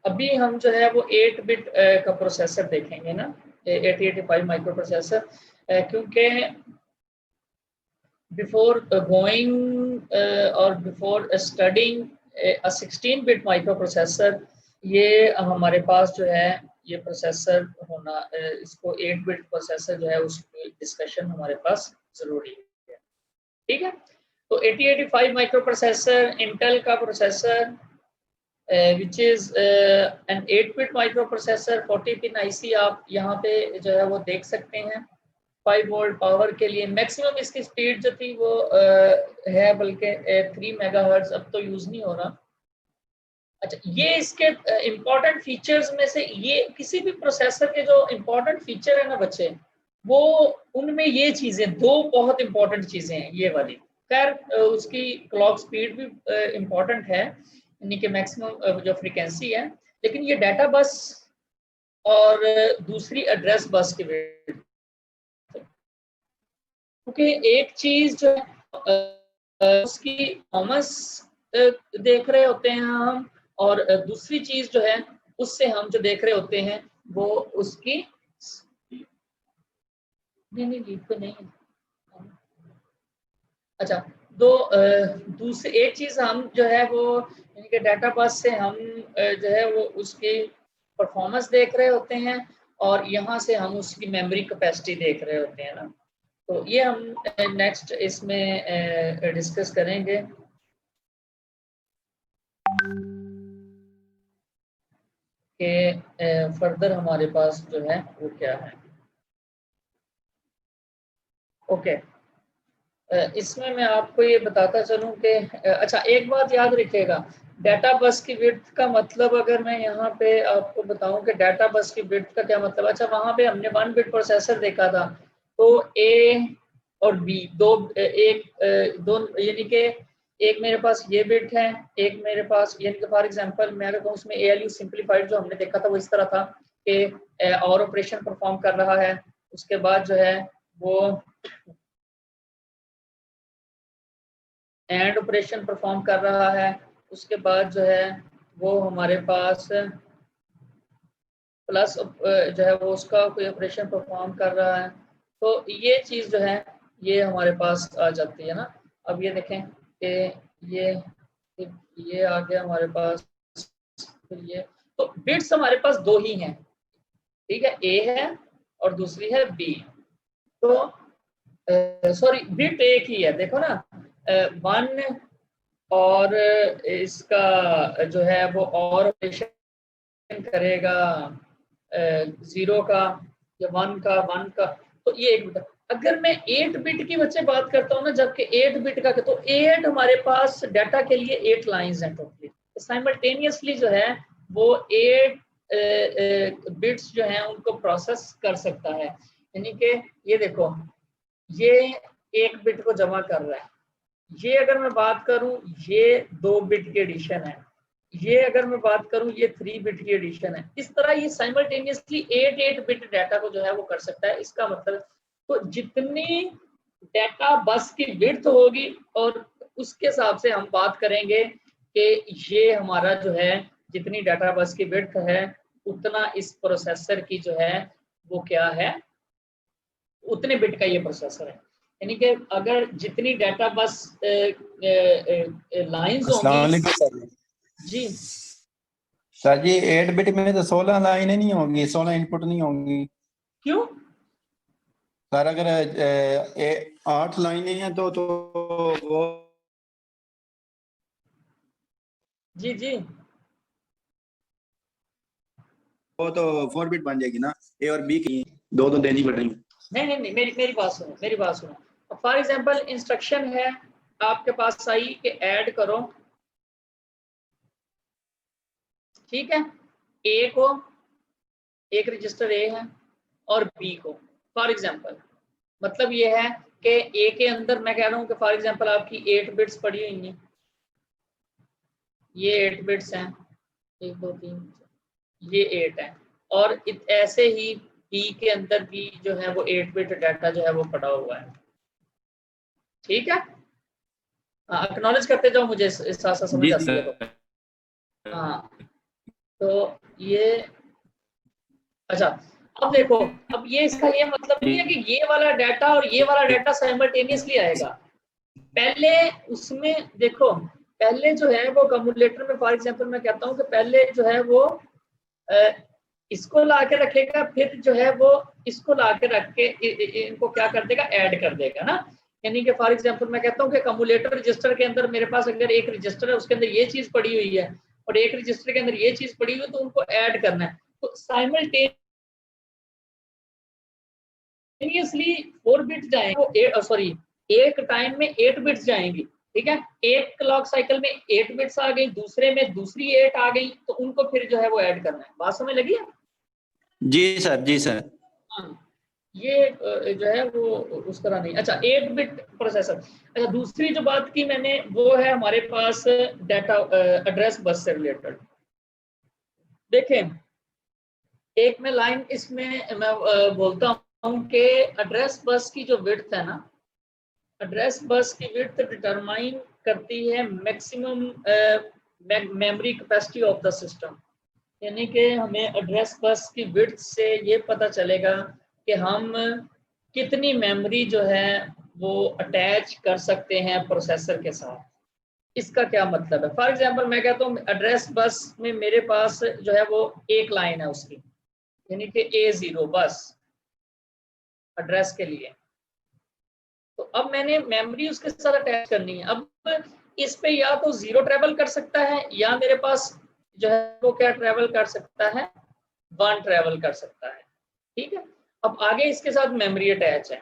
अभी हम जो है वो 8 बिट का प्रोसेसर देखेंगे ना, 8085 माइक्रो प्रोसेसर, क्योंकि बिफोर गोइंग और before studying 16 bit micro processor, ये हमारे पास जो है ये प्रोसेसर होना, इसको 8 बिट प्रोसेसर जो है उसकी डिस्कशन हमारे पास जरूरी है। ठीक है, तो 8085 माइक्रो प्रोसेसर इंटेल का processor which is an 8 bit micro processor 40 pin IC, आप यहाँ पे जो है वो देख सकते हैं। 5 वोल्ट पावर के लिए मैक्सिमम इसकी स्पीड जो थी वो है, बल्कि 3 मेगाहर्ट्ज, अब तो यूज नहीं हो रहा। अच्छा, ये इसके इम्पोर्टेंट फीचर्स में से, ये किसी भी प्रोसेसर के जो इम्पोर्टेंट फीचर है ना बच्चे, वो उनमें ये चीजें दो बहुत इम्पोर्टेंट चीजें हैं ये वाली। खैर उसकी क्लॉक स्पीड भी इम्पोर्टेंट है, यानी कि मैक्सिमम जो फ्रीक्वेंसी है, लेकिन ये डाटा बस और दूसरी एड्रेस बस की वेट, क्योंकि एक चीज जो है उसकी थॉमस देख रहे होते हैं हम, और दूसरी चीज जो है उससे हम जो देख रहे होते हैं वो उसकी नहीं लीड पे नहीं है। अच्छा, दो दूसरी एक चीज हम जो है वो यानी कि डाटा बस से हम जो है वो उसकी परफॉर्मेंस देख रहे होते हैं, और यहाँ से हम उसकी मेमोरी कैपेसिटी देख रहे होते हैं ना। तो ये हम नेक्स्ट इसमें डिस्कस करेंगे कि फर्दर हमारे पास जो है वो क्या है। ओके, इसमें मैं आपको ये बताता चलूं कि अच्छा, एक बात याद रखिएगा, डाटा बस की विड्थ का मतलब, अगर मैं यहाँ पे आपको बताऊं कि डाटा बस की विड्थ का क्या मतलब। अच्छा, वहां पे हमने 1 बिट प्रोसेसर देखा था, तो ए और बी दो दो यानी कि एक मेरे पास ये बिट है, एक मेरे पास, यानी कि फॉर एग्जांपल मैं अगर कहूँ उसमें एएलयू सिंपलीफाइड जो हमने देखा था वो इस तरह था कि और ऑपरेशन परफॉर्म कर रहा है, उसके बाद जो है वो एंड ऑपरेशन परफॉर्म कर रहा है, उसके बाद जो है वो हमारे पास प्लस जो है वो उसका कोई ऑपरेशन परफॉर्म कर रहा है। तो ये चीज़ जो है ये हमारे पास आ जाती है ना। अब ये देखें कि ये आ गया हमारे पास, फिर ये, तो बिट्स हमारे पास दो ही हैं, ठीक है, ए है और दूसरी है बी। तो सॉरी, बिट एक ही है, देखो ना, 1 और इसका जो है वो और ऑपरेशन करेगा 0 का या 1 का, 1 का, तो ये 1 बिट। अगर मैं 8 बिट की बच्चे बात करता हूँ ना, जबकि 8 बिट का, तो 8 हमारे पास डाटा के लिए 8 लाइंस हैं टोटली, तो साइमल्टेनियसली जो है वो 8 बिट्स जो हैं उनको प्रोसेस कर सकता है। यानी कि ये देखो, ये 1 बिट को जमा कर रहा है, ये अगर मैं बात करूं ये 2 बिट की एडिशन है, ये अगर मैं बात करूं ये 3 बिट की एडिशन है। इस तरह ये साइमल्टेनियसली 8 बिट डाटा को जो है वो कर सकता है। इसका मतलब, तो जितनी डाटा बस की विड्थ होगी और उसके हिसाब से हम बात करेंगे कि ये हमारा जो है जितनी डाटा बस की विड्थ है उतना इस प्रोसेसर की जो है वो क्या है, उतने बिट का ये प्रोसेसर है। यानी कि अगर जितनी डाटा बस लाइंस अस्सलाम होंगी। वालेकुम सर जी सर जी, 8 बिट में तो 16 लाइनें नहीं होंगी, 16 इनपुट नहीं होंगी क्यों? सर। अगर 8 लाइनें हैं तो वो जी जी, वो तो 4 बिट बन जाएगी ना, ए और बी की दो तो देनी पड़ेगी। नहीं नहीं नहीं, मेरी बात सुनो, मेरी बात सुनो। फॉर एग्जांपल इंस्ट्रक्शन है आपके पास आई कि ऐड करो, ठीक है, ए को, एक रजिस्टर ए है और बी को, फॉर एग्जांपल मतलब ये है कि ए के अंदर मैं कह रहा हूँ कि फॉर एग्जांपल आपकी 8 बिट्स पड़ी हुई हैं, ये 8 बिट्स हैं, 1 2 3, ये 8 है, और ऐसे ही बी के अंदर भी जो है वो 8 बिट डाटा जो है वो पड़ा हुआ है, ठीक है। हाँ, एक्नॉलेज करते जाओ, मुझे साथ साथ समझ जी आती है तो। सर। हाँ, तो ये अच्छा, अब देखो, अब ये इसका ये मतलब नहीं है कि ये वाला डाटा और ये वाला डाटा साइमल्टेनियसली आएगा। पहले उसमें देखो, पहले जो है वो कम्युलेटर में फॉर एग्जांपल मैं कहता हूँ कि पहले जो है वो इसको ला के रखेगा, फिर जो है वो इसको ला के रख के इनको क्या कर देगा, ऐड कर देगा ना। यानी कि फॉर एग्जांपल मैं कहता हूँ कि कम्युलेटर रजिस्टर के अंदर मेरे पास अगर एक रजिस्टर है उसके अंदर ये चीज पड़ी हुई है और एक रजिस्टर के अंदर ये चीज पड़ी हुई है, तो उनको ऐड करना है। तो साइमल्टेनियसली 4 बिट्स जाएंगे, सॉरी एक टाइम में 8 बिट्स जाएंगी, ठीक है। एक क्लॉक साइकिल में 8 बिट्स आ गई, दूसरे में दूसरी 8 आ गई, तो उनको फिर जो है वो ऐड करना है। बात समझ लगी है? जी सर, जी सर। हाँ, ये जो है वो उस तरह नहीं। अच्छा, 8 बिट प्रोसेसर। अच्छा, दूसरी जो बात की मैंने वो है हमारे पास डाटा एड्रेस बस से रिलेटेड। देखें, एक मैं लाइन इसमें मैं बोलता हूँ कि एड्रेस बस की जो विड्थ है ना, एड्रेस बस की विड्थ डिटरमाइन करती है maximum memory capacity of the system. यानी कि हमें एड्रेस बस की विड्थ से ये पता चलेगा कि हम कितनी मेमोरी जो है वो अटैच कर सकते हैं प्रोसेसर के साथ। इसका क्या मतलब है? फॉर एग्जांपल मैं कहता हूँ एड्रेस बस में मेरे पास जो है वो एक लाइन है उसकी, यानी कि A0 बस एड्रेस के लिए। तो अब मैंने मेमोरी उसके साथ अटैच करनी है। अब इस पे या तो 0 ट्रेवल कर सकता है या मेरे पास जो है वो क्या ट्रेवल कर सकता है, 1 ट्रेवल कर सकता है, ठीक है। अब आगे इसके साथ मेमोरी अटैच है।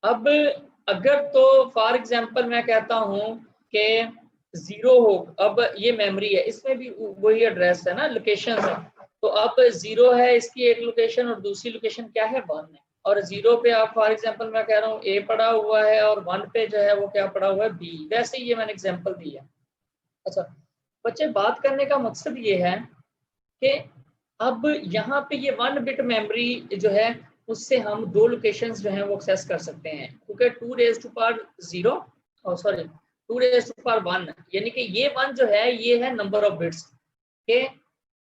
अब अगर तो फॉर एग्जांपल मैं कहता हूँ कि 0 हो, अब ये मेमोरी है, इसमें भी वही एड्रेस है ना, लोकेशन है। तो अब 0 है इसकी एक लोकेशन और दूसरी लोकेशन क्या है, 1 है। और 0 पे आप फॉर एग्जांपल मैं कह रहा हूँ A पड़ा हुआ है और 1 पे जो है वो क्या पड़ा हुआ है, B। वैसे ही ये मैंने एग्जांपल दी है। अच्छा बच्चे, बात करने का मकसद ये है कि अब यहाँ पे ये 1 बिट मेमोरी जो है उससे हम 2 लोकेशंस जो है वो एक्सेस कर सकते हैं, क्योंकि 2 रेज़ टू पावर 0 और सॉरी 2 रेज़ टू पावर 1, यानी कि ये 1 जो है ये है नंबर ऑफ बिट्स के।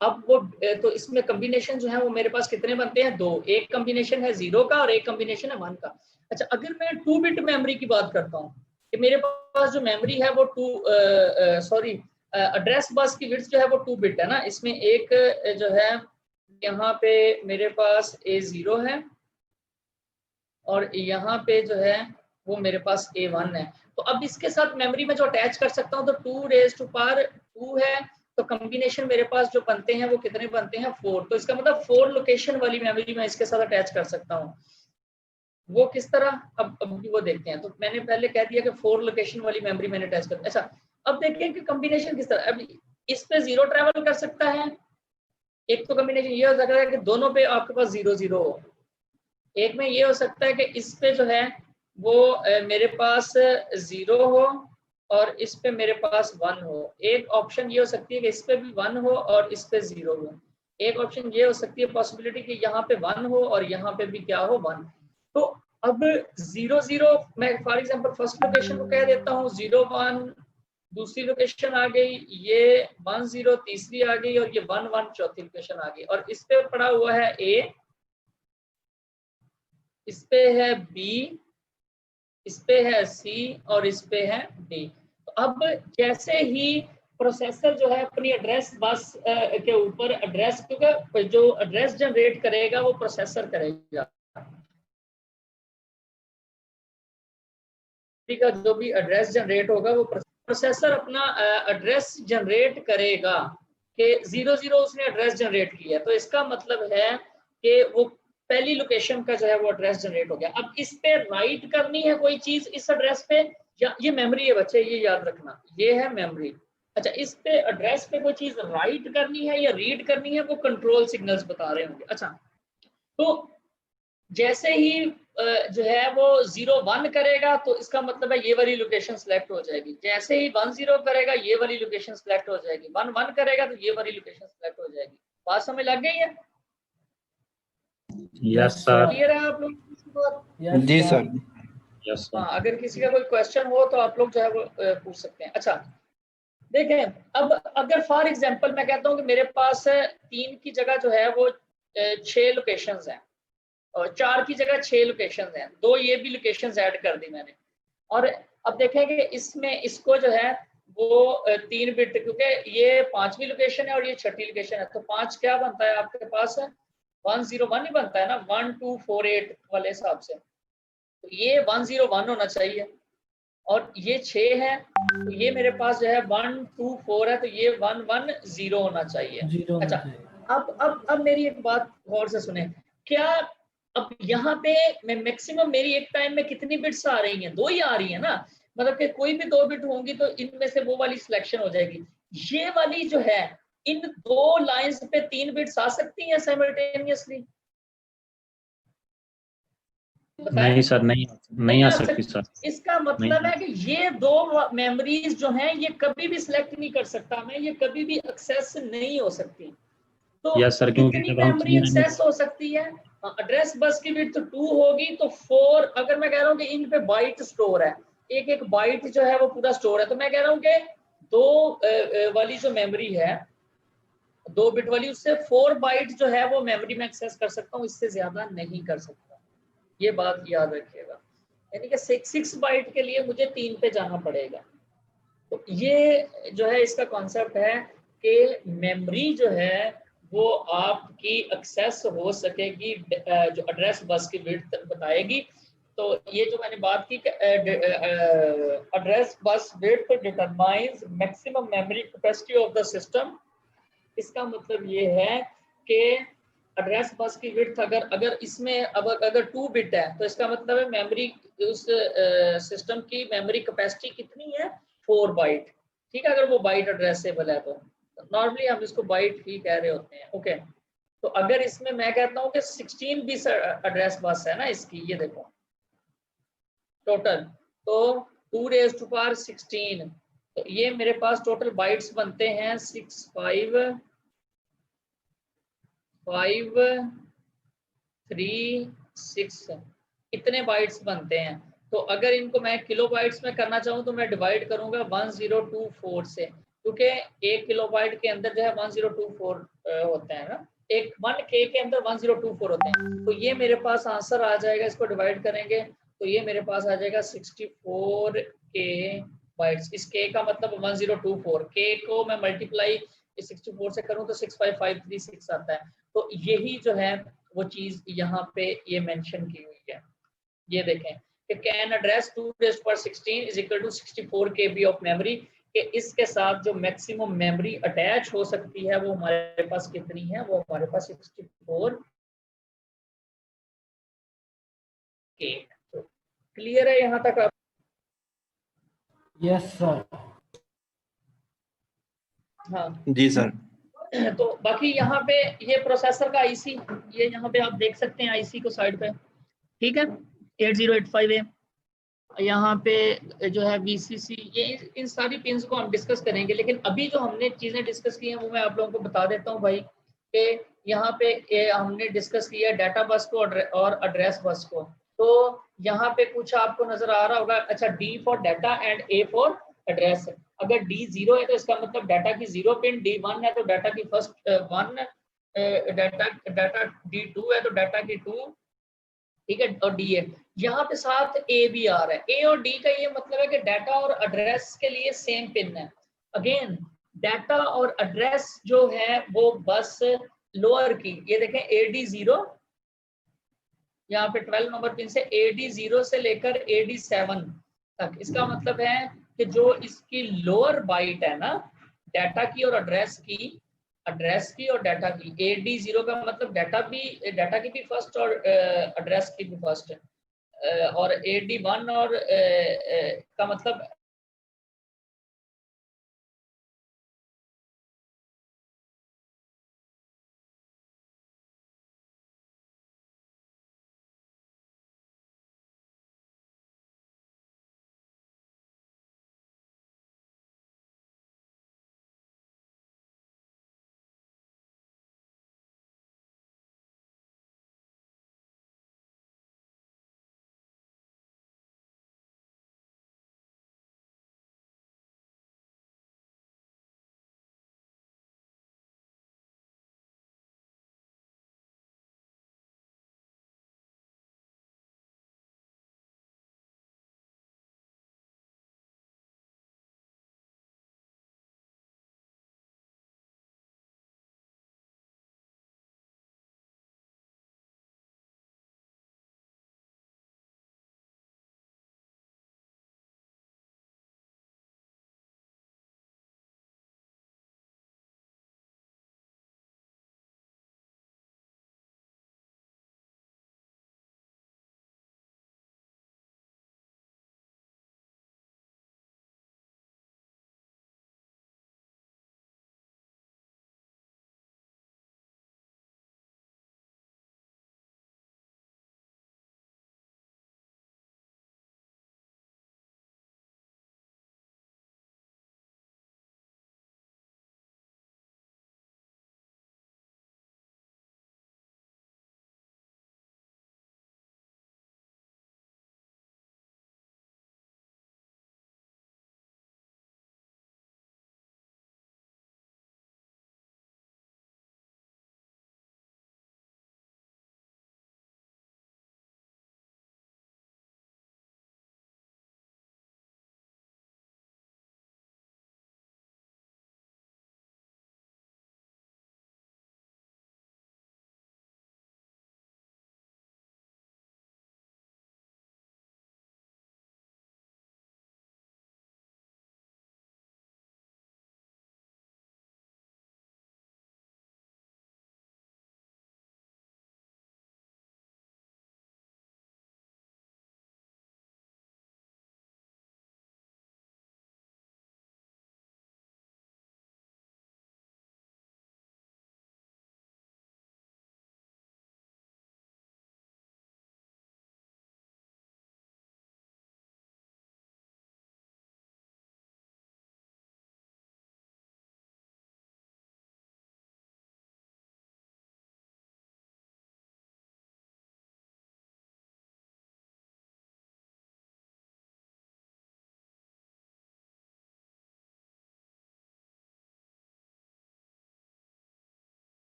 अब वो तो इसमें कॉम्बिनेशन जो है वो मेरे पास कितने बनते हैं, 2। एक कॉम्बिनेशन है 0 का और एक कॉम्बिनेशन है 1 का। अच्छा, अगर मैं 2 बिट मेमोरी की बात करता हूँ कि मेरे पास जो मेमोरी है वो एड्रेस बस की विड्थ जो है वो 2 बिट है ना। इसमें एक जो है यहाँ पे मेरे पास A0 है और यहाँ पे जो है वो मेरे पास A1 है। तो अब इसके साथ मेमोरी में जो अटैच कर सकता हूँ तो 2 रेज़ टू पावर 2 है, तो कॉम्बिनेशन मेरे पास जो बनते हैं वो कितने बनते हैं, 4। तो इसका मतलब 4 लोकेशन वाली मेमोरी मैं इसके साथ अटैच कर सकता हूँ। वो किस तरह, अब वो देखते हैं। तो मैंने पहले कह दिया कि 4 लोकेशन वाली मेमोरी मैंने अटैच कर। अच्छा, अब देखिए कि कॉम्बिनेशन किस तरह। अब इस पे 0 ट्रैवल कर सकता है, एक तो कॉम्बिनेशन ये हो सकता है कि दोनों पे आपके पास 0 0 हो। एक में ये हो सकता है कि इस पे जो है वो मेरे पास 0 हो और इस पे मेरे पास 1 हो। एक ऑप्शन ये हो सकती है कि इस पे भी 1 हो और इस पे 0 हो। एक ऑप्शन ये हो सकती है पॉसिबिलिटी कि यहाँ पे 1 हो और यहाँ पे भी क्या हो, 1। तो अब 0 0 मैं फॉर एग्जांपल फर्स्ट लोकेशन को कह देता हूँ 0 1, दूसरी लोकेशन आ गई ये 1 0, तीसरी आ गई और ये 1 1 चौथी लोकेशन आ गई। और इस पे पड़ा हुआ है A, इस पे है B, इस पे है C और इस पे है D। तो अब जैसे ही प्रोसेसर जो है अपनी एड्रेस बस के ऊपर एड्रेस, क्योंकि जो एड्रेस जनरेट करेगा वो प्रोसेसर करेगा, का जो भी एड्रेस जनरेट होगा वो प्रोसेसर अपना एड्रेस जनरेट करेगा कि 0 0 उसने एड्रेस जनरेट किया। तो इसका मतलब है कि वो पहली लोकेशन का जो है वो एड्रेस जनरेट हो गया। अब इस पे राइट करनी है कोई चीज इस एड्रेस पे, या ये मेमोरी है बच्चे, ये याद रखना, ये है मेमोरी। अच्छा, इस पे एड्रेस पे कोई चीज राइट करनी है या रीड करनी है, वो कंट्रोल सिग्नल्स बता रहे होंगे। अच्छा, तो जैसे ही जो है वो 0 1 करेगा तो इसका मतलब है ये वाली लोकेशन सिलेक्ट हो जाएगी। जैसे ही 1 0 करेगा ये वाली लोकेशन सिलेक्ट हो जाएगी। 1 1 करेगा तो ये वाली लोकेशन सिलेक्ट हो जाएगी। बात समझ लग गई है? Yes sir. क्लियर है आप लोग? जी सर। यस हाँ, सर। अगर किसी का कोई क्वेश्चन हो तो आप लोग जो है वो पूछ सकते हैं। अच्छा देखें, अब अगर फॉर एग्जांपल मैं कहता हूँ कि मेरे पास 3 की जगह जो है वो 6 लोकेशंस हैं, और 4 की जगह 6 लोकेशंस हैं, 2 ये भी लोकेशंस ऐड कर दी मैंने। और अब देखें कि इसमें इसको जो है वो 3 बिट, क्योंकि ये 5वीं लोकेशन है और ये 6ठी लोकेशन है, तो 5 क्या बनता है आपके पास? 101 ही बनता है ना, 1248 वाले हिसाब से। तो ये 101 होना चाहिए, और ये 6 है, तो ये मेरे पास जो है 124 है, तो ये 110 होना चाहिए। अच्छा, अब मेरी एक बात गौर से सुने, क्या अब यहाँ पे मैं मैक्सिमम मेरी एक टाइम में कितनी बिट्स आ रही हैं? 2 ही आ रही है ना, मतलब कि कोई भी 2 बिट होंगी तो इनमें से वो वाली सिलेक्शन हो जाएगी। ये वाली जो है, इन 2 लाइंस पे 3 बिट्स आ सकती हैं साइमल्टेनियसली? नहीं सर, नहीं नहीं आ सकती सर। इसका मतलब है कि ये 2 मेमोरीज जो हैं ये कभी भी सिलेक्ट नहीं कर सकता मैं, ये कभी भी एक्सेस नहीं हो सकती। तो यस सर, क्योंकि कितनी जब हम मेमोरी एक्सेस हो सकती है? एड्रेस बस की विड्थ 2 होगी, तो 4, अगर मैं कह रहा हूँ कि इन पे बाइट स्टोर है, एक एक बाइट जो है वो पूरा स्टोर है, तो मैं कह रहा हूँ कि 2 वाली जो मेमोरी है, 2 बिट वाली, उससे 4 बाइट जो है वो मेमोरी में एक्सेस कर सकता हूँ, इससे ज्यादा नहीं कर सकता। ये बात याद रखिएगा, यानी कि 6 बाइट के लिए मुझे 3 पे जाना पड़ेगा। तो ये जो है इसका कॉन्सेप्ट है कि मेमोरी जो है वो आपकी एक्सेस हो सकेगी, जो एड्रेस बस की विड्थ बताएगी। तो ये जो मैंने बात की, address bus width determines maximum memory capacity of the system, इसका मतलब ये है कि एड्रेस बस की विड्थ अगर इसमें अगर 2 बिट है, तो इसका मतलब है मेमोरी, उस सिस्टम की मेमोरी कैपेसिटी कितनी है? 4 बाइट। ठीक है, अगर वो बाइट एड्रेसेबल है तो नॉर्मली हम इसको बाइट ही कह रहे होते हैं। ओके, तो अगर इसमें मैं कहता हूँ कि 16 भी एड्रेस बस है ना इसकी, ये देखो टोटल, तो 2 रेज़ टू पावर 16, तो ये मेरे पास टोटल बाइट्स बनते हैं 6556, इतने बाइट्स बनते हैं। तो अगर इनको मैं किलो बाइट्स में करना चाहूँ तो मैं डिवाइड करूंगा 1024 से, क्योंकि 1 किलो बाइट के अंदर जो है 1024 होते हैं ना, एक 1K के अंदर 1024 होते हैं। तो ये मेरे पास आंसर आ जाएगा, इसको डिवाइड करेंगे तो ये मेरे पास आ जाएगा 64K बाइट्स। इस K का मतलब 1024, K को मैं मल्टीप्लाई 64 से करूं तो 65536 आता है। तो यही जो है वो चीज यहाँ पे ये मेंशन की हुई है। ये देखें कि can address 2⁻16 is equal to 64 KB of memory, कि इसके साथ जो मैक्सिमम मेमोरी अटैच हो सकती है वो हमारे पास कितनी है? वो हमारे पास 64 K। तो क्लियर है यहाँ तक? Yes sir. हाँ जी सर। तो बाकी यहाँ पे ये प्रोसेसर का आईसी, ये यहाँ पे आप देख सकते हैं आईसी को साइड पे, ठीक है, 8085 है। यहाँ पे जो है VCC, ये इन सारी पिंस को हम डिस्कस करेंगे, लेकिन अभी जो हमने चीजें डिस्कस की हैं वो मैं आप लोगों को बता देता हूँ भाई, कि यहाँ पे हमने डिस्कस किया डाटा बस को और एड्रेस बस को। तो यहाँ पे कुछ आपको नजर आ रहा होगा, अच्छा, D for data and A for address. अगर D 0 है तो इसका मतलब डाटा की 0 पिन, D 1 है तो डाटा की फर्स्ट 1, डाटा D 2 है तो डाटा की 2, ठीक है, और डी है। यहाँ पे साथ ए भी आ रहा है। ए और डी का ये मतलब है कि डाटा और एड्रेस के लिए सेम पिन है। अगेन डाटा और एड्रेस जो है वो बस लोअर की, ये देखें AD0, यहाँ पे 12 नंबर पिन से AD0 से लेकर AD7 तक। इसका मतलब है कि जो इसकी लोअर बाइट है ना डाटा की और एड्रेस की और डाटा की, AD0 का मतलब डाटा की भी फर्स्ट और एड्रेस की भी फर्स्ट है, और AD1 और का मतलब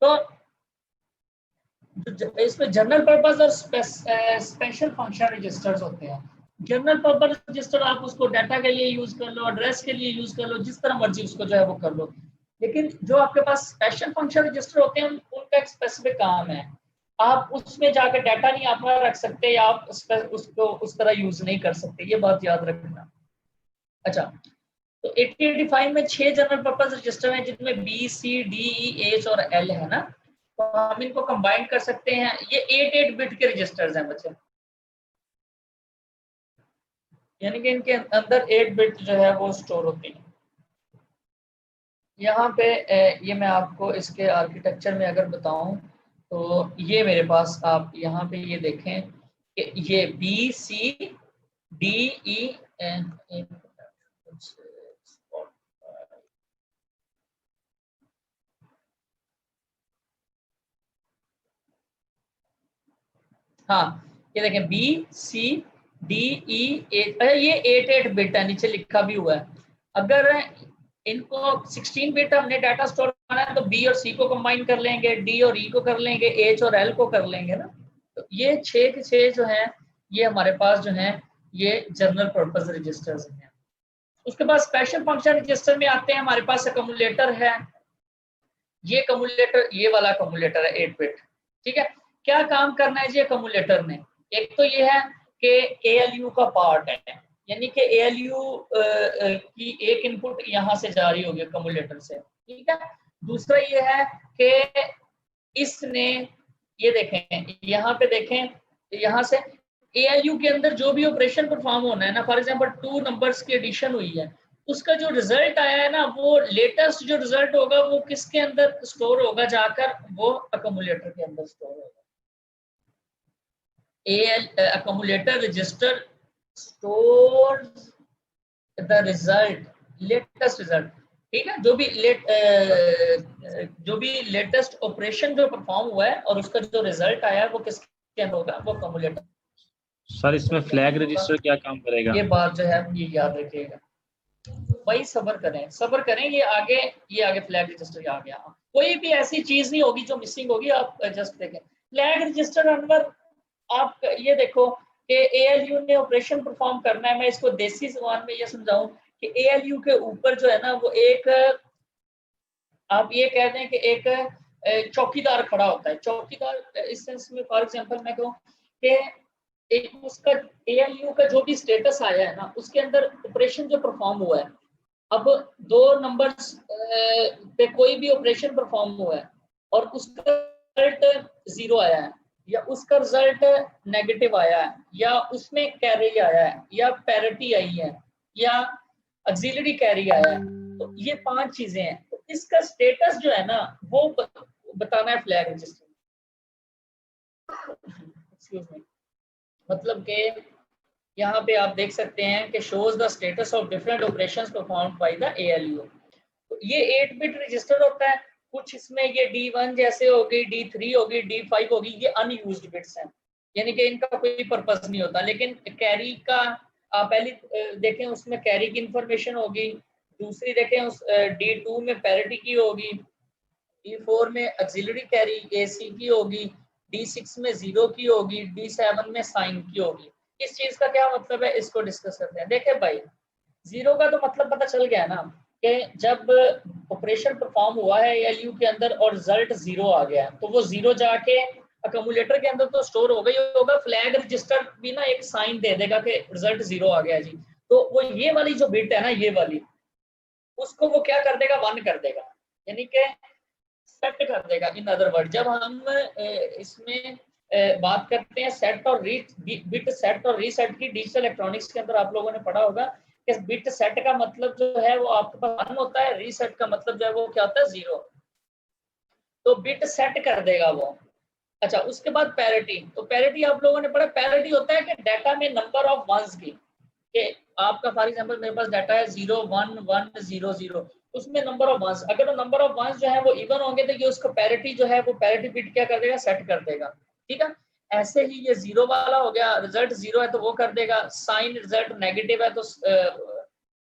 तो इसमें जनरल पर्पस और स्पेशल फंक्शन रजिस्टर्स होते हैं। जनरल पर्पस रजिस्टर आप उसको डाटा के लिए यूज कर लो, एड्रेस के लिए यूज कर लो, जिस तरह मर्जी उसको जो है वो कर लो। लेकिन जो आपके पास स्पेशल फंक्शन रजिस्टर होते हैं उनका एक स्पेसिफिक काम है, आप उसमें जाकर डाटा नहीं अपना रख सकते या आप उसको उस तरह यूज नहीं कर सकते, ये बात याद रखना। अच्छा, तो 8085 में 6 जनरल पर्पस रजिस्टर हैं जिनमें B, C, D, E, H और एल है ना, तो हम इनको कंबाइन कर सकते हैं। ये 8 बिट के रजिस्टर्स हैं बच्चे, यानी कि इनके अंदर 8 बिट जो है वो स्टोर होती है। यहाँ पे ये मैं आपको इसके आर्किटेक्चर में अगर बताऊं तो ये मेरे पास आप यहाँ पे ये देखें कि ये B, C, D, E and हाँ, ये देखें B, C, D, E, H, ये 8 बिट है, नीचे लिखा भी हुआ है। अगर इनको 16 बिट हमने डाटा स्टोर करना है तो बी और सी को कंबाइन कर लेंगे, डी और ई को कर लेंगे, एच और एल को कर लेंगे ना। तो ये 6 के 6 जो हैं ये हमारे पास जो हैं ये जनरल पर्पस रजिस्टर्स हैं। उसके बाद स्पेशल फंक्शन रजिस्टर में आते हैं, हमारे पास अक्यूमुलेटर है। ये अक्यूमुलेटर, ये वाला अक्यूमुलेटर है 8 बिट, ठीक है। क्या काम करना है जी अक्यूमुलेटर ने? एक तो ये है कि ALU का पार्ट है, यानी कि ALU की एक इनपुट यहाँ से जा रही होगी अक्यूमुलेटर से, ठीक है। दूसरा ये है कि इसने, ये देखें यहाँ पे देखें, यहाँ से ALU के अंदर जो भी ऑपरेशन परफॉर्म होना है ना, फॉर एग्जांपल 2 नंबर्स की एडिशन हुई है, उसका जो रिजल्ट आया है ना, वो लेटेस्ट जो रिजल्ट होगा वो किसके अंदर स्टोर होगा जाकर? वो अक्यूमुलेटर के अंदर स्टोर होगा। accumulator register stores the result, latest result, ठीक है। जो भी लेटेस्ट ऑपरेशन जो परफॉर्म हुआ है और उसका जो रिजल्ट आया है वो किसके अंदर होगा? वो अक्यूमुलेटर। सर इसमें फ्लैग रजिस्टर क्या काम करेगा? ये बात जो है ये याद रखिएगा, वही सब्र करें, ये आगे फ्लैग रजिस्टर आ गया। कोई भी ऐसी चीज नहीं होगी जो मिसिंग होगी, आप जस्ट देखें फ्लैग रजिस्टर अंदर। आप ये देखो कि ALU ने ऑपरेशन परफॉर्म करना है, मैं इसको देसी ज़बान में ये समझाऊं कि ALU के ऊपर जो है ना वो एक, आप ये कह दें कि एक चौकीदार खड़ा होता है। चौकीदार इस सेंस में, फॉर एग्जांपल मैं कहूँ कि एक उसका ALU का जो भी स्टेटस आया है ना, उसके अंदर ऑपरेशन जो परफॉर्म हुआ है, अब 2 नंबर्स पे कोई भी ऑपरेशन परफॉर्म हुआ है और उसका रिजल्ट 0 आया है, या उसका रिजल्ट नेगेटिव आया है, या उसमें कैरी आया है, या पैरिटी आई है, या ऑक्सिलरी कैरी आया है, तो ये 5 चीजें हैं। तो इसका स्टेटस जो है ना वो बताना है फ्लैग रजिस्टर। एक्सक्यूज मी, मतलब कि यहाँ पे आप देख सकते हैं कि shows the status of different operations performed by the ALU। तो ये 8 बिट रजिस्टर होता है। कुछ इसमें ये D1 जैसे होगी, D3 होगी, D5 होगी, ये अनयूज्ड बिट्स हैं, यानी कि इनका कोई पर्पस नहीं होता। लेकिन कैरी का आप पहले देखें, उसमें कैरी की इंफॉर्मेशन होगी। दूसरी देखें उस D2 में पैरिटी की होगी, D4 में ऑक्सिलरी कैरी AC की होगी, D6 में 0 की होगी, D7 में साइन की होगी। इस चीज का क्या मतलब है, इसको डिस्कस करते हैं। देखें भाई, 0 का तो मतलब पता चल गया ना कि जब ऑपरेशन परफॉर्म हुआ है ALU के अंदर और रिजल्ट 0 आ गया, तो वो 0 जाके अक्यूमुलेटर के अंदर तो स्टोर हो गई होगा। फ्लैग रजिस्टर भी ना एक साइन दे देगा कि रिजल्ट 0 आ गया जी, तो वो ये वाली जो बिट है ना, ये वाली, उसको वो क्या कर देगा? 1 कर देगा, यानी कि सेट कर देगा। इन अदर वर्ड, जब हम इसमें बात करते हैं सेट और बिट सेट और रीसेट की, डिजिटल इलेक्ट्रॉनिक्स के अंदर आप लोगों ने पढ़ा होगा कि बिट सेट का मतलब जो है वो आपके पास 1 होता है, रीसेट का मतलब जो है वो क्या होता है? 0। तो बिट सेट कर देगा वो। अच्छा, उसके बाद पैरिटी। तो पैरिटी आप लोगों ने पढ़ा, पैरिटी होता है कि डाटा में नंबर ऑफ वंस की, कि आपका फॉर एग्जांपल मेरे पास डाटा है 0 1 1 0 0, उसमें नंबर ऑफ वंस, अगर वो नंबर ऑफ वंस जो है वो इवन होंगे तो ये उसका पैरिटी जो है वो पैरिटी बिट क्या कर देगा? सेट कर देगा, ठीक है। ऐसे ही ये 0 वाला हो गया, रिजल्ट 0 है तो वो कर देगा, साइन रिजल्ट नेगेटिव है तो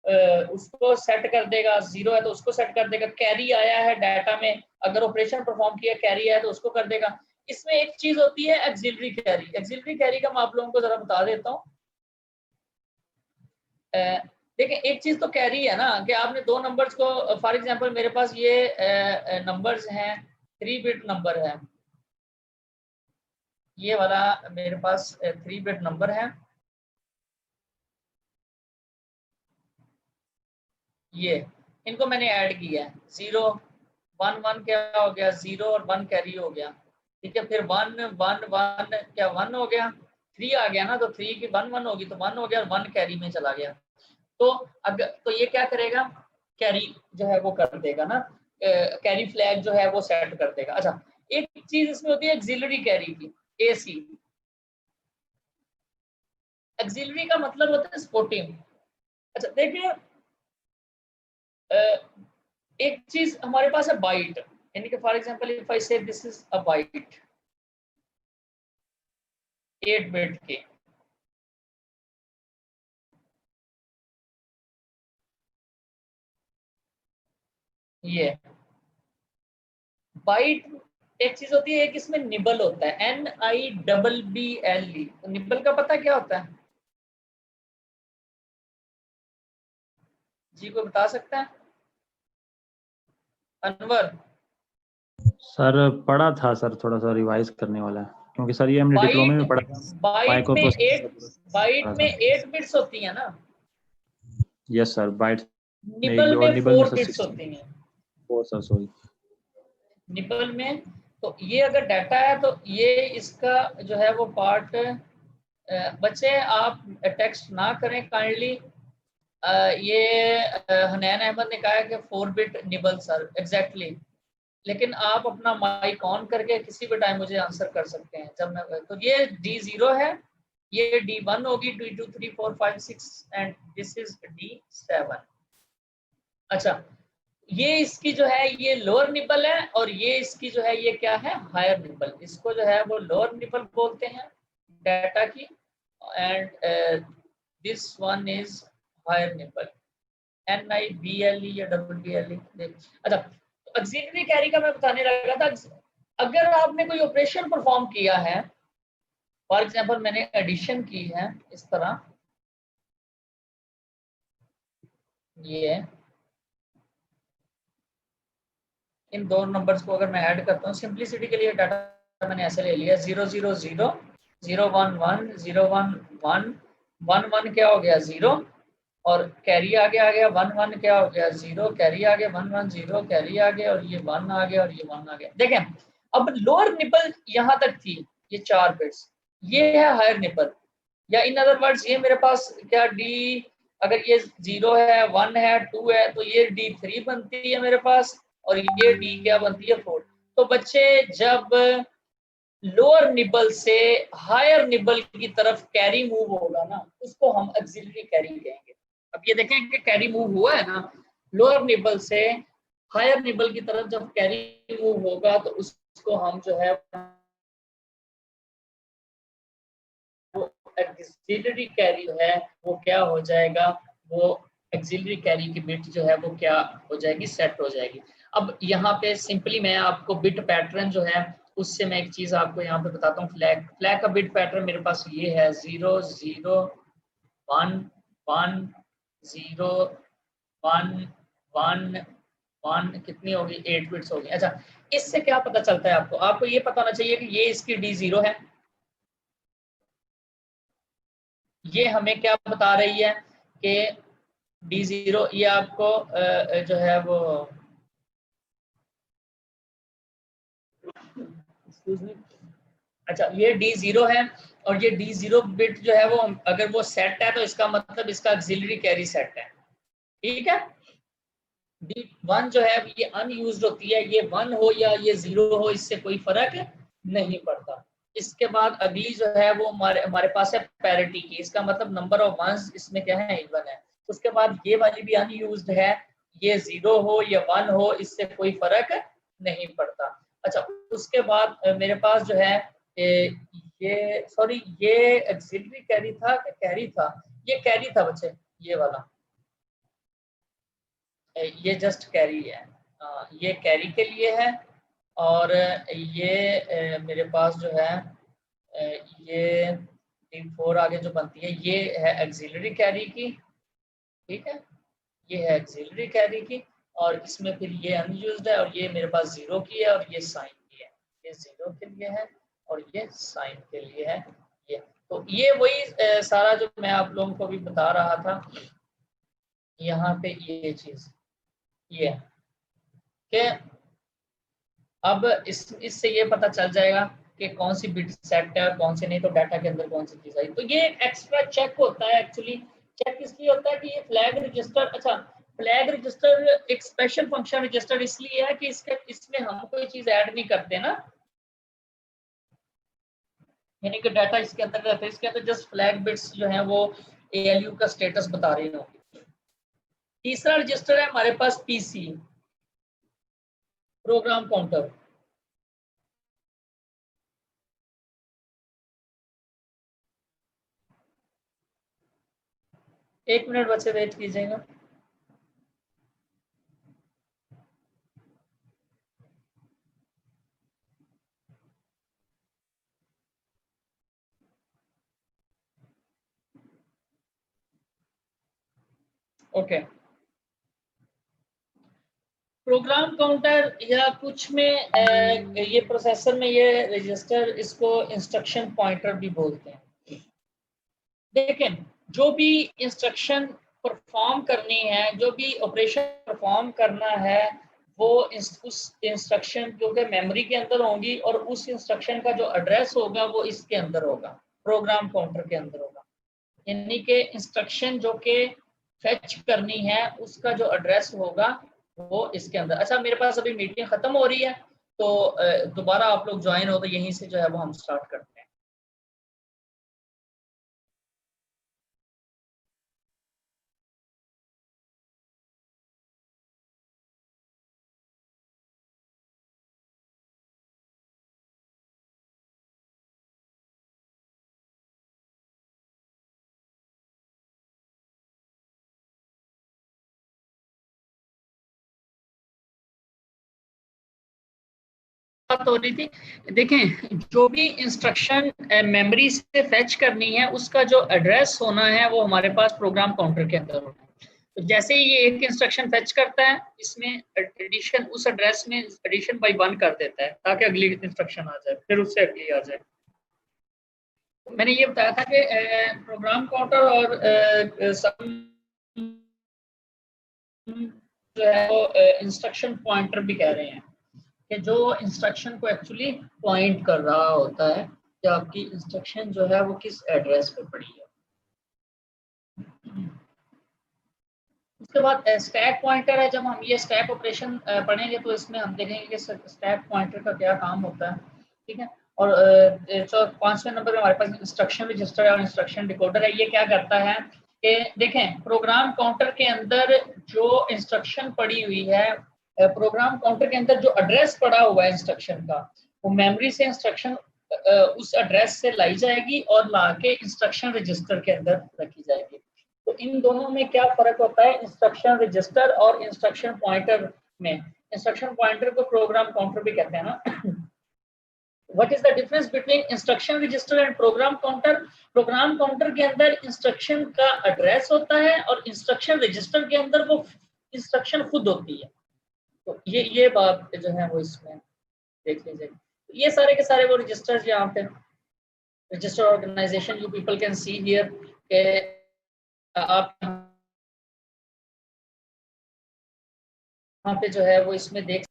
उसको सेट कर देगा, 0 है तो उसको सेट कर देगा, कैरी आया है डाटा में, अगर ऑपरेशन परफॉर्म किया कैरी है तो उसको कर देगा। इसमें एक चीज होती है एक्सिलरी कैरी। एक्सिलरी कैरी का मैं आप लोगों को जरा बता देता हूँ। देखिए एक चीज तो कैरी है ना कि आपने दो नंबर्स को, फॉर एग्जांपल मेरे पास ये नंबर्स हैं, 3 बिट नंबर है, ये वाला मेरे पास 3 बिट नंबर है, ये इनको मैंने ऐड किया है, 0 1 1 क्या हो गया, 0 और 1 कैरी हो गया, ठीक है। फिर 1 1 1 क्या 1 हो गया, 3 आ गया ना, तो 3 की 1 1 होगी तो 1 हो गया और 1 कैरी में चला गया। तो अगर तो ये क्या करेगा, कैरी जो है वो कर देगा ना, कैरी फ्लैग जो है वो सेट कर देगा। अच्छा एक चीज इसमें होती है एक्सिलरी कैरी की, एसी। एक्सिलरी का मतलब होता है सपोर्टिंग। अच्छा देखिए एक चीज हमारे पास है बाइट, यानी कि for example if I say this is a byte 8 bit की, ये बाइट। एक चीज होती है, एक इसमें निबल होता है, NIBBLE। तो निबल का पता क्या होता है जी, कोई बता सकता है? अनवर। सर पढ़ा था सर, थोड़ा सा रिवाइज करने वाला है, क्योंकि सर ये हमने डिप्लोमे में पढ़ा था। बाइट में 8 बिट्स होती है ना। यस सर, बाइट में 1 निबल और में निबल में 4 सर बिट्स 16 होती हैं। 4 सर, सॉरी। निबल में तो ये अगर डाटा है तो ये इसका जो है वो पार्ट, बच्चे आप टेक्स्ट ना करें काइंडली। ये हनैन अहमद ने कहा है कि 4 बिट निबल सर, एग्जैक्टली। लेकिन आप अपना माइक ऑन करके किसी भी टाइम मुझे आंसर कर सकते हैं जब मैं, तो ये D0 है, ये D1 होगी, D2 3 4 5 6 and this is D7। अच्छा ये इसकी जो है ये लोअर निबल है और ये इसकी जो है ये क्या है, हायर निबल। इसको जो है वो लोअर निबल बोलते हैं डाटा की, and this one is higher nibble, NIBLE या WBLE। अच्छा ऑक्सिलरी कैरी का मैं बताने लगा था। अगर आपने कोई ऑपरेशन परफॉर्म किया है, फॉर एग्जांपल मैंने एडिशन की है इस तरह, ये इन दो नंबर्स को अगर मैं ऐड करता हूँ सिंपलिसिटी के लिए, डाटा मैंने ऐसे ले लिया 0 0 0 0 1 1 0 1 1 1 1 क्या हो गया 0 और कैरी आगे आ गया 1 1 क्या हो गया 0 कैरी आ गया 1 1 0 कैरी आ गया और ये 1 आ गया और ये 1 आ गया। देखें अब लोअर निपल यहाँ तक थी, ये 4 बिट्स, ये है हायर निपल, या इन अदर वर्ड्स ये मेरे पास क्या डी, अगर ये 0 है 1 है 2 है तो ये D3 बनती है मेरे पास और ये D क्या बनती है 4। तो बच्चे जब लोअर निबल से हायर निबल की तरफ कैरी मूव होगा ना, उसको हम ऑक्सिलरी कैरी कहेंगे। अब ये देखें कि कैरी मूव हुआ है ना, लोअर निबल से हायर निबल की तरफ जब कैरी मूव होगा तो उसको हम जो है ऑक्सिलरी कैरी है वो क्या हो जाएगा, वो ऑक्सिलरी कैरी की बिट जो है वो क्या हो जाएगी, सेट हो जाएगी। अब यहाँ पे सिंपली मैं आपको बिट पैटर्न जो है उससे मैं एक चीज आपको यहाँ पे बताता हूँ। फ्लैग का बिट पैटर्न मेरे पास ये है 0 0 1 1 0 1 1 1, कितनी होगी 8 बिट्स होगी। अच्छा इससे क्या पता चलता है आपको, आपको ये पता होना चाहिए कि ये इसकी D0 है, ये हमें क्या बता रही है कि D0 ये आपको जो है वो अच्छा ये D0 है और ये D0 बिट जो है वो अगर वो सेट है तो इसका मतलब इसका ऑक्सिलरी कैरी सेट है, ठीक है। D1 जो है ये अनयूज्ड होती है, ये 1 हो या ये 0 हो इससे कोई फर्क नहीं पड़ता। इसके बाद अगली जो है वो हमारे पास है पैरिटी की, इसका मतलब नंबर ऑफ वंस इसमें क्या है, इवन है। उसके बाद ये वाली भी अनयूज्ड है, ये 0 हो या 1 हो इससे कोई फर्क नहीं पड़ता। अच्छा उसके बाद मेरे पास जो है ये सॉरी ये ऑक्सिलरी कैरी था, कैरी था, ये कैरी था बच्चे, ये वाला ये जस्ट कैरी है, ये कैरी के लिए है, और ये मेरे पास जो है ये 4 आगे जो बनती है ये है एक्सिलरी कैरी की, ठीक है, ये है एक्सिलरी कैरी की, और इसमें फिर ये अनयूज्ड है, और ये मेरे पास 0 की है, और ये साइन की है, ये 0 के लिए है और ये साइन के लिए है। ये तो ये वही सारा जो मैं आप लोगों को भी बता रहा था, यहाँ पे ये चीज ये कि अब इससे ये पता चल जाएगा कि कौन सी बिट सेट है और कौन सी नहीं, तो डाटा के अंदर कौन सी चीज आई। तो ये एक एक्स्ट्रा चेक होता है, एक्चुअली चेक इसलिए होता है कि ये फ्लैग रजिस्टर, अच्छा फ्लैग रजिस्टर एक स्पेशल फंक्शन रजिस्टर इसलिए है कि इसमें हम कोई चीज ऐड नहीं करते ना, यानी कि डाटा इसके अंदर रहता है, इसके अंदर जस्ट फ्लैग बिट्स जो है वो ALU का स्टेटस बता रही होंगी। तीसरा रजिस्टर है हमारे पास PC, प्रोग्राम काउंटर। एक मिनट बच्चे वेट कीजिएगा। ओके, प्रोग्राम काउंटर या कुछ में ये प्रोसेसर में ये रजिस्टर, इसको इंस्ट्रक्शन पॉइंटर भी बोलते हैं। देखें, जो भी इंस्ट्रक्शन परफॉर्म करनी है, जो भी ऑपरेशन परफॉर्म करना है, वो उस इंस्ट्रक्शन जो कि मेमोरी के अंदर होंगी, और उस इंस्ट्रक्शन का जो एड्रेस होगा वो इसके अंदर होगा, प्रोग्राम काउंटर के अंदर होगा। यानी कि इंस्ट्रक्शन जो कि फेच करनी है उसका जो एड्रेस होगा वो इसके अंदर। अच्छा, मेरे पास अभी मीटिंग खत्म हो रही है, तो दोबारा आप लोग ज्वाइन हो, तो यहीं से जो है वो हम स्टार्ट करते हैं। बात हो रही थी, देखें जो भी इंस्ट्रक्शन मेमोरी से फेच करनी है उसका जो एड्रेस होना है वो हमारे पास प्रोग्राम काउंटर के अंदर होना है। तो जैसे ही ये एक इंस्ट्रक्शन फेच करता है, इसमें एडिशन उस एड्रेस में एडिशन बाय 1 कर देता है ताकि अगली इंस्ट्रक्शन आ जाए, फिर उससे अगली आ जाए। मैंने ये बताया था कि प्रोग्राम काउंटर और जो है वो इंस्ट्रक्शन पॉइंटर भी कह रहे हैं, कि जो इंस्ट्रक्शन को एक्चुअली पॉइंट कर रहा होता है कि आपकी इंस्ट्रक्शन जो है वो किस एड्रेस पे पड़ी है। उसके बाद स्टैक पॉइंटर है। जब हम ये स्टैक ऑपरेशन पढ़ेंगे तो इसमें हम देखेंगे कि स्टैक पॉइंटर का क्या काम होता है, ठीक है। और 5वें नंबर पे हमारे पास इंस्ट्रक्शन रजिस्टर है और इंस्ट्रक्शन डिकोडर है। ये क्या करता है कि देखें, प्रोग्राम काउंटर के अंदर जो इंस्ट्रक्शन पड़ी हुई है, प्रोग्राम काउंटर के अंदर जो एड्रेस पड़ा हुआ है इंस्ट्रक्शन का, वो मेमोरी से इंस्ट्रक्शन उस एड्रेस से लाई जाएगी और ला के इंस्ट्रक्शन रजिस्टर के अंदर रखी जाएगी। तो इन दोनों में क्या फर्क होता है इंस्ट्रक्शन रजिस्टर और इंस्ट्रक्शन पॉइंटर में? इंस्ट्रक्शन पॉइंटर को प्रोग्राम काउंटर भी कहते हैं ना। What is the difference between instruction register and program counter? Program counter के अंदर इंस्ट्रक्शन का एड्रेस होता है और इंस्ट्रक्शन रजिस्टर के अंदर वो इंस्ट्रक्शन खुद होती है। तो ये बात जो है वो इसमें देख लीजिए। ये सारे के सारे वो रजिस्टर्स यहाँ पे register organization you people can see here के आप यहाँ पे जो है वो इसमें देख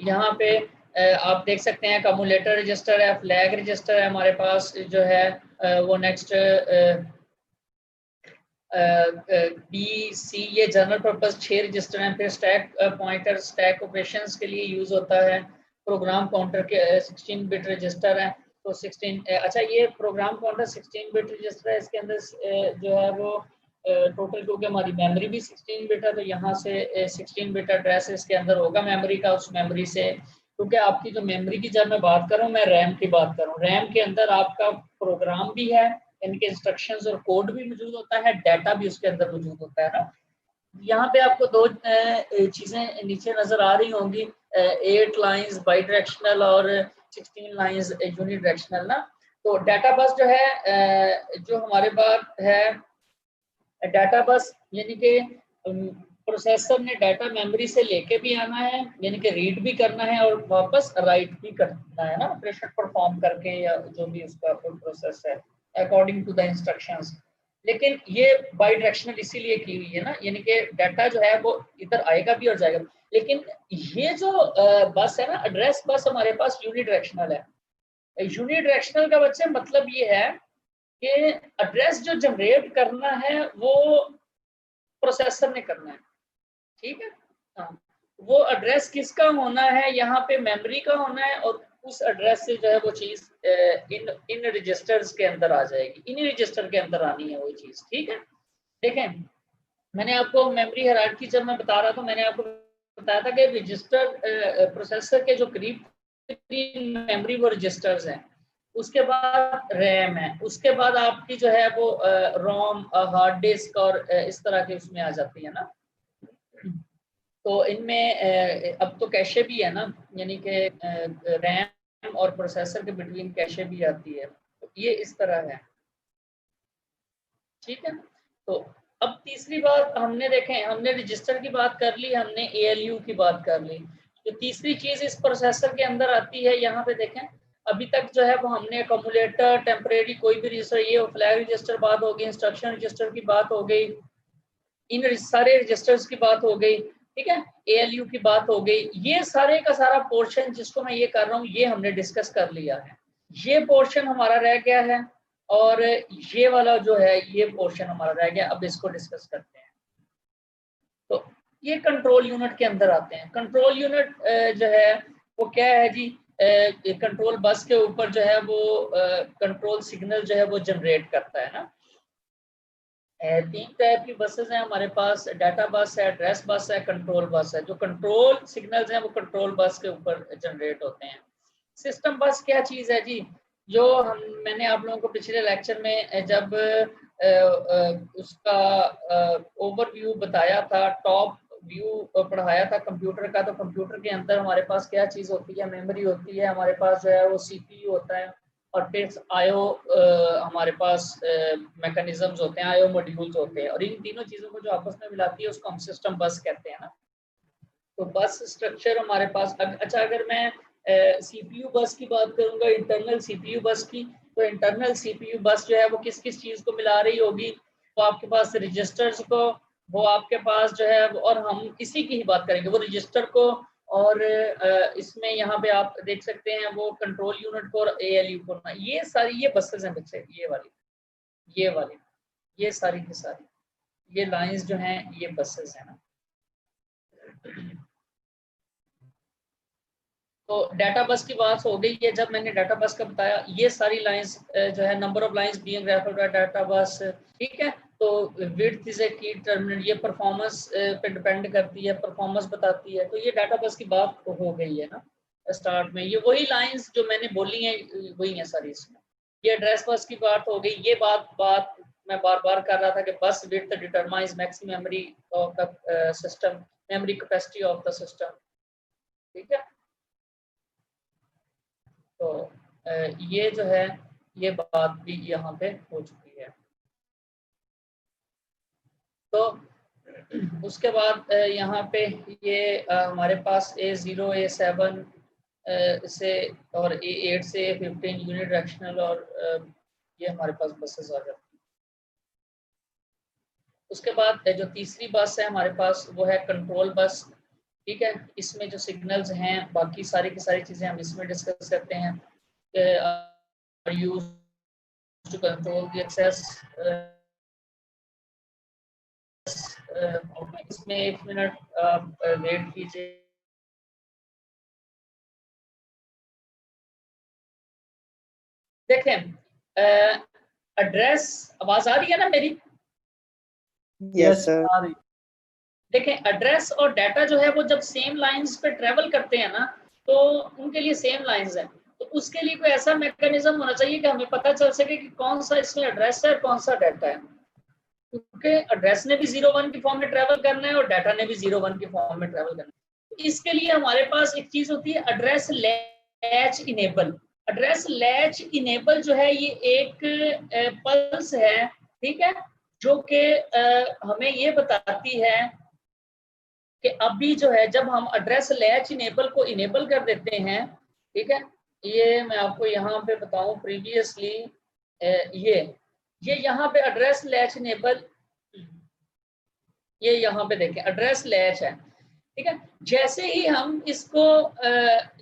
यहाँ पे आप देख सकते हैं कम्युलेटर रजिस्टर है, फ्लैग रजिस्टर है हमारे पास जो है वो नेक्स्ट BC ये जनरल पर्पस 6 रजिस्टर हैं। फिर स्टैक पॉइंटर स्टैक ऑपरेशंस के लिए यूज होता है। प्रोग्राम काउंटर के 16 बिट रजिस्टर है। तो 16 अच्छा ये प्रोग्राम काउंटर 16 बिट रजिस्टर है, इसके अंदर जो है वो टोटल क्योंकि हमारी मेमोरी भी 16 बिट है तो यहाँ से 16 बिट एड्रेस इसके अंदर होगा मेमोरी का, उस मेमोरी से क्योंकि आपकी जो मेमोरी की जब मैं बात करूं, मैं रैम की बात करूं, रैम के अंदर आपका प्रोग्राम भी है, इनके इंस्ट्रक्शंस और कोड भी मौजूद होता है, डाटा भी उसके अंदर मौजूद होता है ना। यहाँ पे आपको दो चीजें नीचे नजर आ रही होंगी, 8 लाइंस बाई डायरेक्शनल और 16 लाइंस यूनि डायरेक्शनल ना। तो डाटा बस जो है जो हमारे पास है, डाटा बस यानी कि प्रोसेसर ने डाटा मेमोरी से लेके भी आना है, यानी कि रीड भी करना है और वापस राइट भी करना है ना, ऑपरेशन परफॉर्म करके या जो भी उसका प्रोसेस है अकॉर्डिंग टू द इंस्ट्रक्शंस। लेकिन ये बाई डायरेक्शनल इसीलिए की हुई है ना, यानी कि डाटा जो है वो इधर आएगा भी और जाएगा। लेकिन ये जो बस है ना, एड्रेस बस हमारे पास यूनि डायरेक्शनल है। यूनि डायरेक्शनल का बच्चे मतलब ये है कि एड्रेस जो जनरेट करना है वो प्रोसेसर ने करना है, ठीक है। हाँ, वो एड्रेस किसका होना है, यहाँ पे मेमोरी का होना है, और उस एड्रेस से जो है वो चीज इन रजिस्टर्स के अंदर आ जाएगी, इन रजिस्टर के अंदर आनी है वो चीज, ठीक है। देखें, मैंने आपको मेमोरी हायरार्की जब मैं बता रहा था, मैंने आपको बताया था कि रजिस्टर प्रोसेसर के जो करीब मेमोरी वो रजिस्टर्स हैं, उसके बाद रैम है, उसके बाद आपकी जो है वो रोम, हार्ड डिस्क और इस तरह के उसमें आ जाती है ना। तो इनमें अब तो कैशे भी है ना, यानी कि रैम और प्रोसेसर के बिटवीन कैशे भी आती है, तो ये इस तरह है, ठीक है। तो अब तीसरी बात हमने देखें, हमने रजिस्टर की बात कर ली, हमने ALU की बात कर ली, तो तीसरी चीज इस प्रोसेसर के अंदर आती है, यहाँ पे देखें अभी तक जो है वो हमने अकोमुलेटर, टेम्परेरी कोई भी रजिस्टर, ये फ्लैग रजिस्टर बात हो गई, इंस्ट्रक्शन रजिस्टर की बात हो गई, इन सारे रजिस्टर्स की बात हो गई, ठीक है, ALU की बात हो गई। ये सारे का सारा पोर्शन जिसको मैं ये कर रहा हूँ ये हमने डिस्कस कर लिया है, ये पोर्शन हमारा रह गया है, और ये वाला जो है ये पोर्शन हमारा रह गया। अब इसको डिस्कस करते हैं। तो ये कंट्रोल यूनिट के अंदर आते हैं। कंट्रोल यूनिट जो है वो क्या है जी, कंट्रोल बस के ऊपर जो है वो कंट्रोल सिग्नल जो है वो जनरेट करता है ना। 3 टाइप की बसेस हैं हमारे पास, डाटा बस है, एड्रेस बस है, कंट्रोल बस है। जो कंट्रोल सिग्नल्स हैं वो कंट्रोल बस के ऊपर जनरेट होते हैं। सिस्टम बस क्या चीज़ है जी, जो मैंने आप लोगों को पिछले लेक्चर में जब उसका ओवरव्यू बताया था, टॉप व्यू पढ़ाया था कंप्यूटर का, तो कंप्यूटर के अंदर हमारे पास क्या चीज़ होती है, मेमोरी होती है, हमारे पास जो है वो CPU होता है, और फिर आईओ हमारे पास मैकेनिज्म्स होते हैं, आईओ मॉड्यूल्स होते हैं, और इन तीनों चीज़ों को जो आपस में मिलाती है उसको हम सिस्टम बस कहते हैं ना। तो बस स्ट्रक्चर हमारे पास अच्छा, अगर मैं CPU बस की बात करूंगा, इंटरनल CPU बस की, तो इंटरनल CPU बस जो है वो किस किस चीज़ को मिला रही होगी, वो आपके पास रजिस्टर्स को, वो आपके पास जो है, और हम इसी की ही बात करेंगे, वो रजिस्टर को, और इसमें यहाँ पे आप देख सकते हैं वो कंट्रोल यूनिट को और ALU को ना, ये सारी ये बसेस हैं बच्चे, ये वाली ये सारी की सारी ये लाइंस जो हैं ये बसेस हैं ना। तो डाटा बस की बात हो गई है, जब मैंने डाटा बस का बताया, ये सारी लाइंस जो है number of lines being referred by data बस, ठीक है। तो विड्थ इज ए की टर्मिनल, ये परफॉर्मेंस पे डिपेंड करती है, परफॉर्मेंस बताती है। तो ये डाटा बस की बात हो गई है ना स्टार्ट में, ये वही लाइंस जो मैंने बोली हैं वही है सारी इसमें। ये एड्रेस बस की बात हो गई, ये बात मैं बार बार कर रहा था कि बस width determines maximum memory of the system, memory capacity of the system, ठीक है। तो ये जो है ये बात भी यहाँ पे हो चुकी है। तो उसके बाद यहाँ पे ये हमारे पास A0 A7 से और A8 से A15 यूनिट डायरेक्शनल, और ये हमारे पास बसेस आ जाती हैं। उसके बाद जो तीसरी बस है हमारे पास वो है कंट्रोल बस, ठीक है। इसमें जो सिग्नल्स हैं बाकी सारी की सारी चीज़ें हम इसमें डिस्कस करते हैं, used to control the access। इसमें 1 मिनट वेट कीजिए। देखें, एड्रेस, आवाज आ रही है ना मेरी? Yes sir. आ रही। देखें, एड्रेस और डाटा जो है वो जब सेम लाइंस पे ट्रेवल करते हैं ना, तो उनके लिए सेम लाइंस है। तो उसके लिए कोई ऐसा मैकेनिज्म होना चाहिए कि हमें पता चल सके कि कौन सा इसमें एड्रेस है और कौन सा डाटा है, क्योंकि एड्रेस ने भी 0-1 की फॉर्म में ट्रेवल करना है और डाटा ने भी 0-1 की फॉर्म में ट्रेवल करना है। तो इसके लिए हमारे पास एक चीज होती है address latch enable. Address latch enable जो है ये एक पल्स है, ठीक है, जो कि हमें ये बताती है कि अभी जो है जब हम एड्रेस लैच इनेबल को इनेबल कर देते हैं, ठीक है, ये मैं आपको यहाँ पे बताऊं प्रीवियसली, ये यहाँ पे एड्रेस लैच इनेबल, ये यहाँ पे देखें एड्रेस लैच है, ठीक है। जैसे ही हम इसको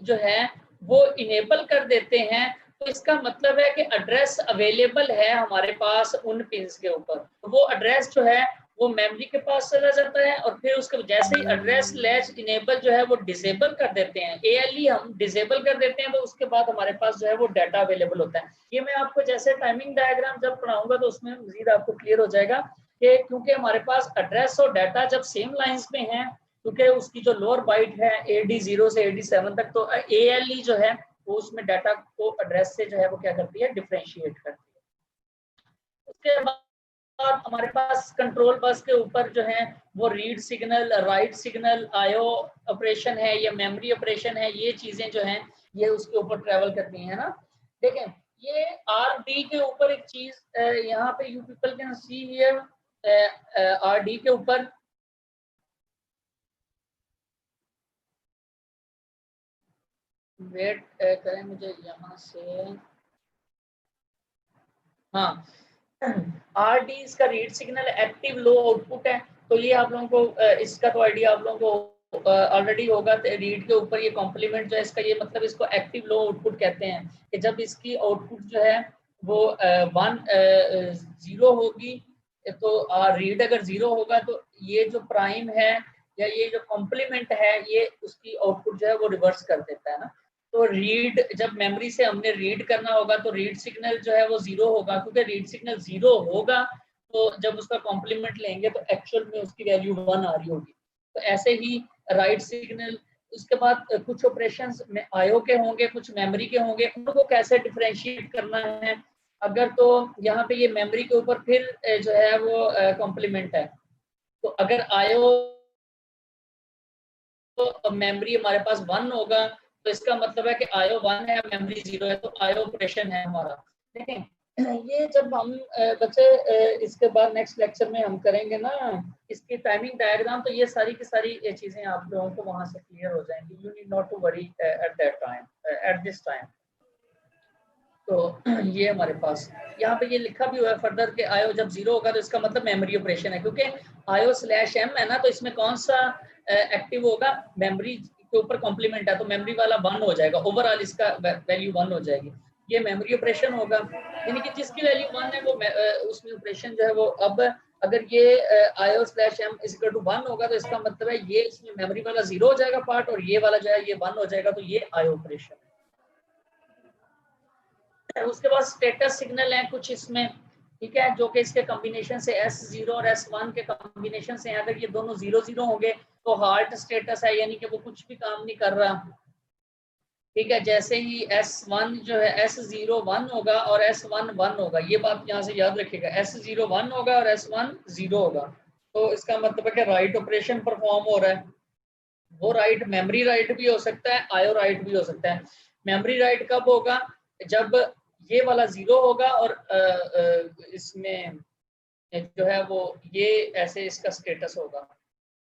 जो है वो इनेबल कर देते हैं तो इसका मतलब है कि एड्रेस अवेलेबल है हमारे पास उन पिंस के ऊपर। तो वो एड्रेस जो है वो मेमोरी के पास चला जाता है और फिर उसके जैसे ही एड्रेस लैच इनेबल जो है वो डिसेबल कर देते हैं, ALE हम डिसेबल कर देते हैं, तो उसके बाद हमारे पास जो है वो डाटा अवेलेबल होता है। ये मैं आपको जैसे टाइमिंग डायग्राम जब पढ़ाऊंगा तो उसमें मजीद आपको क्लियर हो जाएगा कि क्योंकि हमारे पास एड्रेस और डाटा जब सेम लाइंस में है, क्योंकि उसकी जो लोअर बाइट है AD0 से AD7 तक, तो ALE जो है वो उसमें डाटा को एड्रेस से जो है वो क्या करती है, डिफरेंशिएट करती है। उसके बाद हमारे पास कंट्रोल बस के ऊपर जो है वो read signal, write signal, IO operation है या मेमोरी ऑपरेशन है, ये चीजें जो हैं ये उसके ऊपर ट्रेवल करती हैं ना। देखें ये RD के ऊपर एक चीज यहाँ पे you people can see here, RD के ऊपर वेट करें मुझे यहाँ से, हाँ, RD इसका read signal active low output है। तो ये आप लोगों को इसका तो आइडिया आप लोगों को ऑलरेडी होगा। रीड के ऊपर ये कॉम्प्लीमेंट जो है इसका ये मतलब इसको एक्टिव लो आउटपुट कहते हैं कि जब इसकी आउटपुट जो है वो 0 होगी तो रीड अगर 0 होगा तो ये जो प्राइम है या ये जो कॉम्प्लीमेंट है ये उसकी आउटपुट जो है वो रिवर्स कर देता है ना। तो रीड जब मेमोरी से हमने रीड करना होगा तो रीड सिग्नल जो है वो 0 होगा, क्योंकि रीड सिग्नल 0 होगा तो जब उसका कॉम्प्लीमेंट लेंगे तो एक्चुअल में उसकी वैल्यू 1 आ रही होगी। तो ऐसे ही राइट सिग्नल, उसके बाद कुछ ऑपरेशंस में IO के होंगे, कुछ मेमोरी के होंगे, उनको कैसे डिफरेंशिएट करना है। अगर तो यहाँ पे ये मेमोरी के ऊपर फिर जो है वो कॉम्प्लीमेंट है, तो अगर IO तो मेमोरी हमारे पास 1 होगा तो इसका मतलब है कि IO 1 है, मेमोरी 0 है, तो IO ऑपरेशन है हमारा। देखें ये जब हम बच्चे इसके बाद नेक्स्ट लेक्चर में हम करेंगे ना इसकी टाइमिंग डायग्राम, तो ये सारी की सारी ये चीजें आप लोगों को वहां से क्लियर हो जाएंगी। You need not to worry at that time, at this time. तो ये हमारे पास यहाँ पे ये लिखा भी हुआ है फर्दर के IO जब 0 होगा तो इसका मतलब मेमोरी ऑपरेशन है, क्योंकि IO/M है ना, तो इसमें कौन सा एक्टिव होगा, मेमोरी के ऊपर कॉम्प्लीमेंट है तो मेमोरी वाला 1 हो जाएगा, ओवरऑल इसका वैल्यू 1 हो जाएगी, ये मेमोरी ऑपरेशन होगा। यानी कि जिसकी वैल्यू 1 है वो उसमें ऑपरेशन जो है वो, अब अगर ये IO/M = 1 होगा तो इसका मतलब है ये इसमें मेमोरी वाला 0 हो जाएगा पार्ट और ये वाला जो है ये 1 हो जाएगा, तो ये IO ऑपरेशन है। उसके बाद स्टेटस सिग्नल है कुछ इसमें, ठीक है, जो कि इसके कॉम्बिनेशन से S0 और S1 के कॉम्बिनेशन से, अगर ये दोनों 0-0 होंगे तो हार्ट स्टेटस है, यानी कि वो कुछ भी काम नहीं कर रहा, ठीक है। जैसे ही S1 जो है S0 1 होगा और S1 1 होगा, ये बात यहाँ से याद रखिएगा, S0 1 होगा और S1 0 होगा, तो इसका मतलब है कि राइट ऑपरेशन परफॉर्म हो रहा है। वो राइट मेमोरी राइट भी हो सकता है, IO राइट भी हो सकता है। मेमोरी राइट कब होगा, जब ये वाला 0 होगा और इसमें जो है वो ये ऐसे इसका स्टेटस होगा।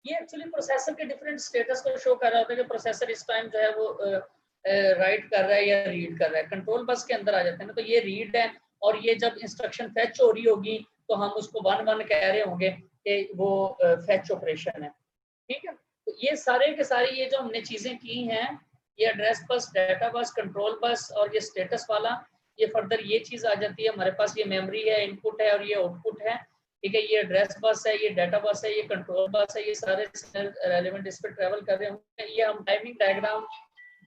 ये एक्चुअली प्रोसेसर के डिफरेंट स्टेटस को शो कर रहा होता है कि प्रोसेसर इस टाइम जो है वो राइट कर रहा है या रीड कर रहा है। कंट्रोल बस के अंदर आ जाते हैं ना, तो ये रीड है और ये जब इंस्ट्रक्शन फेच हो रही होगी तो हम उसको 1-1 कह रहे होंगे कि वो फेच ऑपरेशन है, ठीक है। तो ये सारे के सारे ये जो हमने चीजें की हैं, ये एड्रेस बस, डाटा बस, कंट्रोल बस और ये स्टेटस वाला, ये फर्दर ये चीज आ जाती है हमारे पास। ये मेमोरी है, इनपुट है और ये आउटपुट है, ठीक है। ये एड्रेस बस है, ये डाटा बस है, ये कंट्रोल बस है, ये सारे रेलेवेंट इस पे ट्रेवल कर रहे होंगे। ये हम टाइमिंग डायग्राम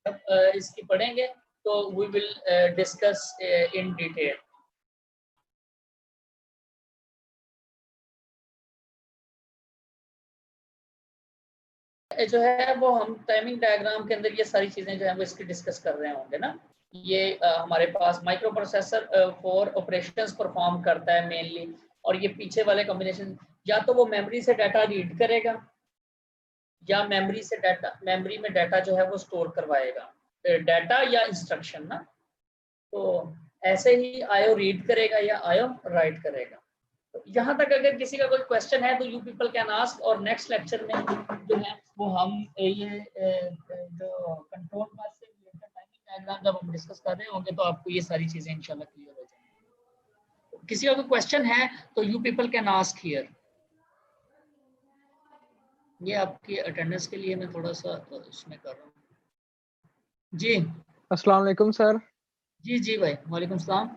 जब इसकी पढ़ेंगे तो we will discuss in detail. जो है वो हम टाइमिंग डायग्राम के अंदर ये सारी चीजें जो है वो इसकी डिस्कस कर रहे होंगे ना। ये हमारे पास microprocessor for operations perform करता है मेनली, और ये पीछे वाले कॉम्बिनेशन या तो वो मेमोरी से डाटा रीड करेगा या मेमोरी में डाटा जो है वो स्टोर करवाएगा, डाटा या इंस्ट्रक्शन ना। तो ऐसे ही आयो रीड करेगा या आयो राइट करेगा। तो यहाँ तक अगर किसी का कोई क्वेश्चन है तो यू पीपल कैन आस्क, और नेक्स्ट लेक्चर में जो है वो हम ये जो कंट्रोल पाथ से रिलेटेड टाइमिंग डायग्राम जब हम डिस्कस कर रहे होंगे तो आपको ये सारी चीजें इंशाल्लाह क्लियर हो जाएंगी। किसी का कोई क्वेश्चन है तो you people can ask here. ये आपकी अटेंडेंस के लिए मैं थोड़ा सा उसमें कर रहा हूँ जी। अस्सलाम वालेकुम सर। जी भाई, वालेकुम सलाम।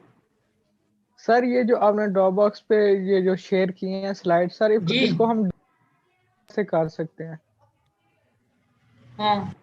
सर ये जो आपने ड्रॉप बॉक्स पे ये जो शेयर किए हैं स्लाइड सर, जी। इसको हम कैसे कर सकते हैं? हाँ